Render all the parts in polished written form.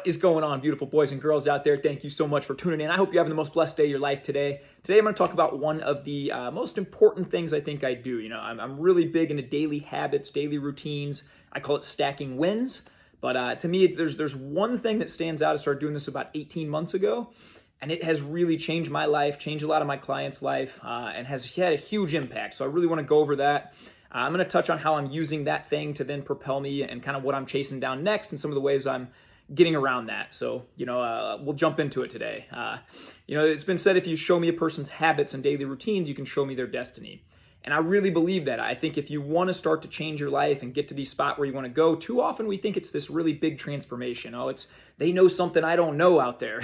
What is going on, beautiful boys and girls out there? Thank you so much for tuning in. I hope you're having the most blessed day of your life today. Today, I'm going to talk about one of the most important things I think I do. I'm really big into daily habits, daily routines. I call it stacking wins. But to me, there's one thing that stands out. I started doing this about 18 months ago, and it has really changed my life, changed a lot of my clients' life, and has had a huge impact. So I really want to go over that. I'm going to touch on how I'm using that thing to then propel me and kind of what I'm chasing down next and some of the ways I'm getting around that. So, we'll jump into it today. It's been said if you show me a person's habits and daily routines, you can show me their destiny. And I really believe that. I think if you want to start to change your life and get to the spot where you want to go, too often we think it's this really big transformation. They know something I don't know out there.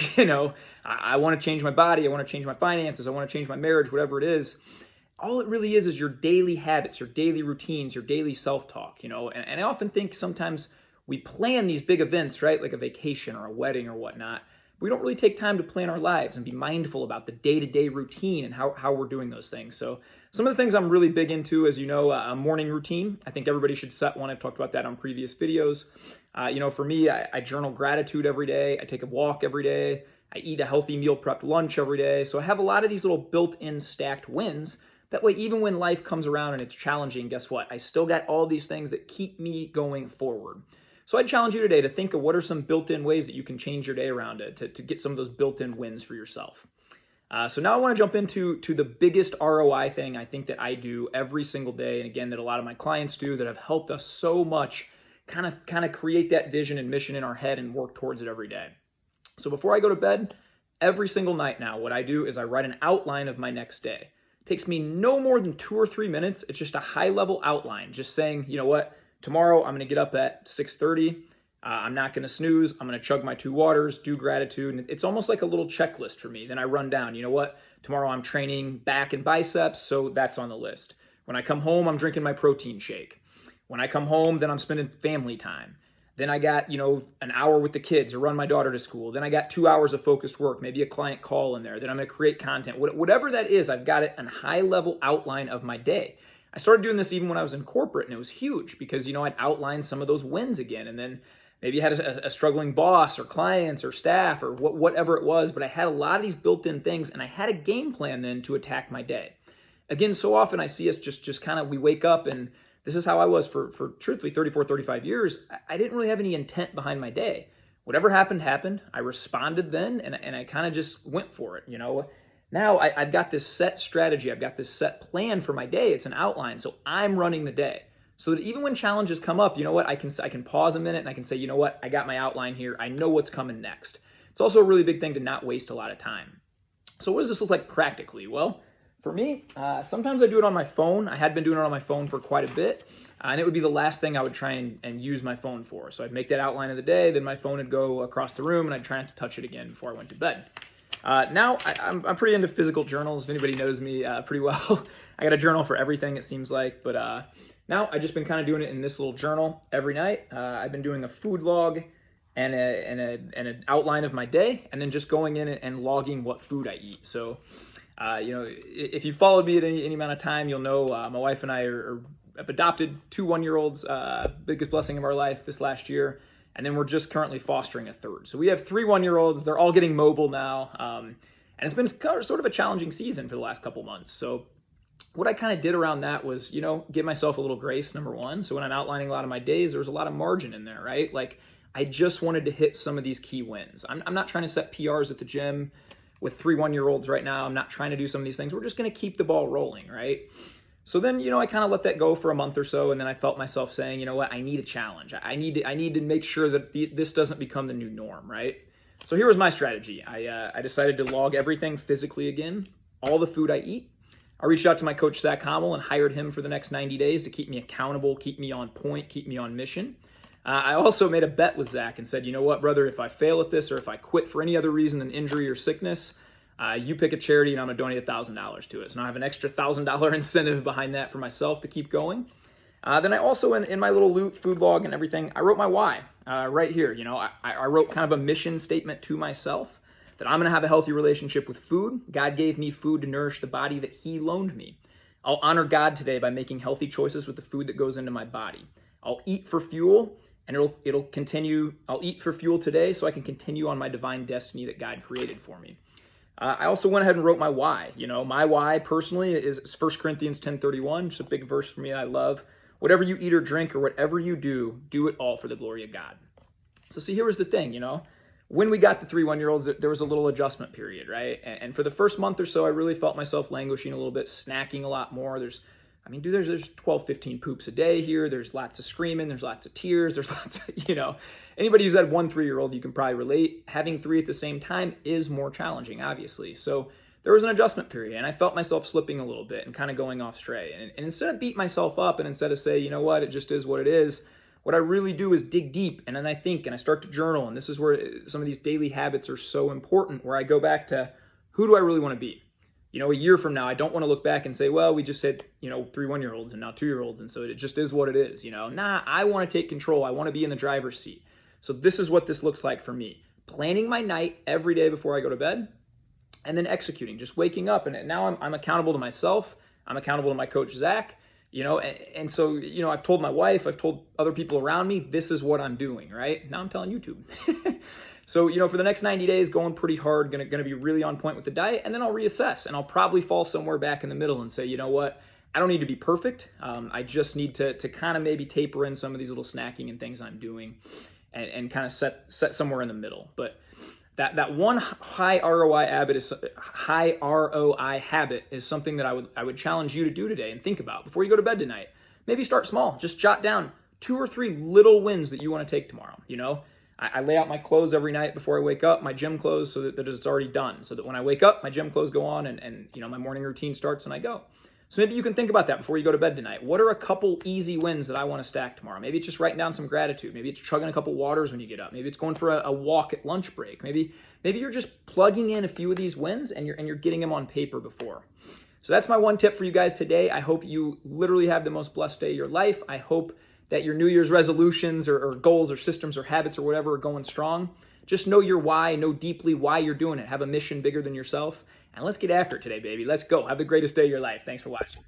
I want to change my body. I want to change my finances. I want to change my marriage, whatever it is. All it really is your daily habits, your daily routines, your daily self-talk, and I often think sometimes we plan these big events, right? Like a vacation or a wedding or whatnot. We don't really take time to plan our lives and be mindful about the day-to-day routine and how we're doing those things. So some of the things I'm really big into, as you know, a morning routine. I think everybody should set one. I've talked about that on previous videos. For me, I journal gratitude every day. I take a walk every day. I eat a healthy meal prepped lunch every day. So I have a lot of these little built-in stacked wins. That way, even when life comes around and it's challenging, guess what? I still got all these things that keep me going forward. So I challenge you today to think of what are some built-in ways that you can change your day around it to get some of those built-in wins for yourself. So now I want to jump into the biggest ROI thing I think that I do every single day, and again, that a lot of my clients do that have helped us so much kind of create that vision and mission in our head and work towards it every day. So before I go to bed, every single night now, what I do is I write an outline of my next day. It takes me no more than 2 or 3 minutes. It's just a high-level outline, just saying, you know what? Tomorrow, I'm going to get up at 6:30. I'm not going to snooze. I'm going to chug my 2 waters, do gratitude. And it's almost like a little checklist for me. Then I run down, you know what? Tomorrow, I'm training back and biceps, so that's on the list. When I come home, I'm drinking my protein shake. When I come home, then I'm spending family time. Then I got, an hour with the kids or run my daughter to school. Then I got 2 hours of focused work, maybe a client call in there. Then I'm going to create content. Whatever that is, I've got it a high-level outline of my day. I started doing this even when I was in corporate, and it was huge because, I'd outline some of those wins again. And then maybe I had a struggling boss or clients or staff or whatever it was, but I had a lot of these built-in things, and I had a game plan then to attack my day. Again, so often I see us just kind of, we wake up, and this is how I was for truthfully 34, 35 years. I didn't really have any intent behind my day. Whatever happened, happened. I responded then, and I kind of just went for it, Now I've got this set strategy. I've got this set plan for my day. It's an outline. So I'm running the day so that even when challenges come up, I can pause a minute and I can say, I got my outline here. I know what's coming next. It's also a really big thing to not waste a lot of time. So what does this look like practically? Well, for me, sometimes I do it on my phone. I had been doing it on my phone for quite a bit. And it would be the last thing I would try and use my phone for. So I'd make that outline of the day. Then my phone would go across the room and I'd try not to touch it again before I went to bed. Now I'm pretty into physical journals. If anybody knows me pretty well, I got a journal for everything, it seems like. But now I've just been kind of doing it in this little journal every night. I've been doing a food log and an outline of my day, and then just going in and logging what food I eat. So, if you followed me at any amount of time, you'll know my wife and I have adopted 2 1-year-olds, biggest blessing of our life this last year. And then we're just currently fostering a 3rd. So we have 3 1-year-olds. They're all getting mobile now. And it's been sort of a challenging season for the last couple months. So what I kind of did around that was, give myself a little grace, number one. So when I'm outlining a lot of my days, there's a lot of margin in there, right? Like I just wanted to hit some of these key wins. I'm not trying to set PRs at the gym with 3 1-year-olds right now. I'm not trying to do some of these things. We're just going to keep the ball rolling, right? So then, I kind of let that go for a month or so, and then I felt myself saying, I need a challenge. I need to make sure that this doesn't become the new norm, right? So here was my strategy. I decided to log everything physically again, all the food I eat. I reached out to my coach, Zach Hommel, and hired him for the next 90 days to keep me accountable, keep me on point, keep me on mission. I also made a bet with Zach and said, you know what, brother, if I fail at this or if I quit for any other reason than injury or sickness, you pick a charity and I'm going to donate $1,000 to it. So now I have an extra $1,000 incentive behind that for myself to keep going. Then I also, in my little food log and everything, I wrote my why right here. I wrote kind of a mission statement to myself that I'm going to have a healthy relationship with food. God gave me food to nourish the body that he loaned me. I'll honor God today by making healthy choices with the food that goes into my body. I'll eat for fuel and it'll continue. I'll eat for fuel today so I can continue on my divine destiny that God created for me. I also went ahead and wrote my why. My why personally is 1 Corinthians 10:31, just a big verse for me I love. Whatever you eat or drink or whatever you do it all for the glory of God. So see, here was the thing, when we got the 3 1-year-olds, there was a little adjustment period, right? And for the first month or so, I really felt myself languishing a little bit, snacking a lot more. There's 12, 15 poops a day here. There's lots of screaming. There's lots of tears. There's lots of, anybody who's had 1 3-year-old, you can probably relate. Having 3 at the same time is more challenging, obviously. So there was an adjustment period, and I felt myself slipping a little bit and kind of going off stray. And instead of beat myself up and instead of say, you know what, it just is what it is, what I really do is dig deep, and then I think, and I start to journal, and this is where some of these daily habits are so important, where I go back to, who do I really want to be? A year from now, I don't want to look back and say, well, we just had, 3 1-year-olds and now 2-year-olds, and so it just is what it is, Nah, I want to take control. I want to be in the driver's seat. So this is what this looks like for me. Planning my night every day before I go to bed, and then executing, just waking up. And now I'm accountable to myself. I'm accountable to my coach, Zach, and so, I've told my wife, I've told other people around me, this is what I'm doing, right? Now I'm telling YouTube. So, for the next 90 days, going pretty hard, gonna be really on point with the diet, and then I'll reassess, and I'll probably fall somewhere back in the middle and say, you know what, I don't need to be perfect. I just need to kind of maybe taper in some of these little snacking and things I'm doing, and kind of set somewhere in the middle. But that one high ROI habit is something that I would challenge you to do today and think about before you go to bed tonight. Maybe start small. Just jot down 2 or 3 little wins that you want to take tomorrow. I lay out my clothes every night before I wake up, my gym clothes, so that it's already done. So that when I wake up, my gym clothes go on and my morning routine starts and I go. So maybe you can think about that before you go to bed tonight. What are a couple easy wins that I want to stack tomorrow? Maybe it's just writing down some gratitude. Maybe it's chugging a couple waters when you get up. Maybe it's going for a walk at lunch break. Maybe you're just plugging in a few of these wins and you're getting them on paper before. So that's my one tip for you guys today. I hope you literally have the most blessed day of your life. I hope that your New Year's resolutions or goals or systems or habits or whatever are going strong. Just know your why, know deeply why you're doing it. Have a mission bigger than yourself. And let's get after it today, baby. Let's go. Have the greatest day of your life. Thanks for watching.